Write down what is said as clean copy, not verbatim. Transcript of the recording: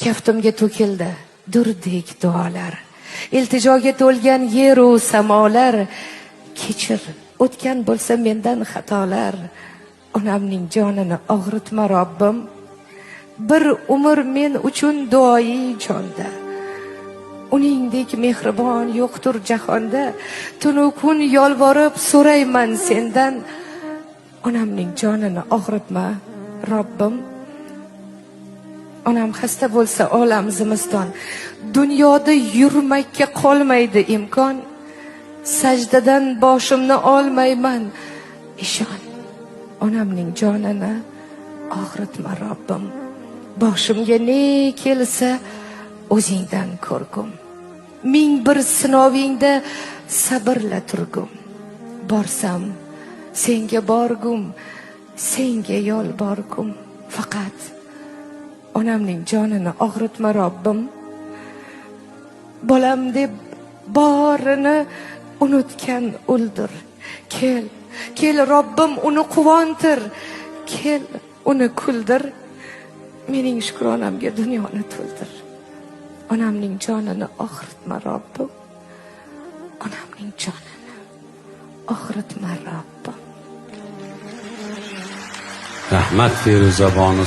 Kaftimga to'kildi durdek duolar, iltijoga to'lgan yeru samolar. Kechir, o'tgan bo'lsa mendan xatolar, onamning jonini og'ritma Robbim. Bir umr men uchun duoyi jonda, uningdek mehribon yo'qdir jahonda. Tunu kun yolvorib so'rayman sendan, onamning jonini og'ritma Robbim. Onam xasta bo'lsa olam zimiston, dunyoda yurmakka qolmaydi imkon. Sajdadan boshimni olmayman ishon, onamning jonini og'ritma Robbim. Boshimga ne kelsa o'zingdan ko'rgum, ming bir sinovingda sabrla turgum. Borsam senga borgum, senga yolborgum. Faqat onamning jonini og'ritma Robbim. Bolam deb borini unutgan o'ldir. Kel, kel Robbim uni quvontir, kel uni kuldir. Mening shukronamga dunyoni to'ldir. Onamning jonini og'ritma Robbim. Onamning jonini og'ritma Robbim. Rahmat Feruzabonu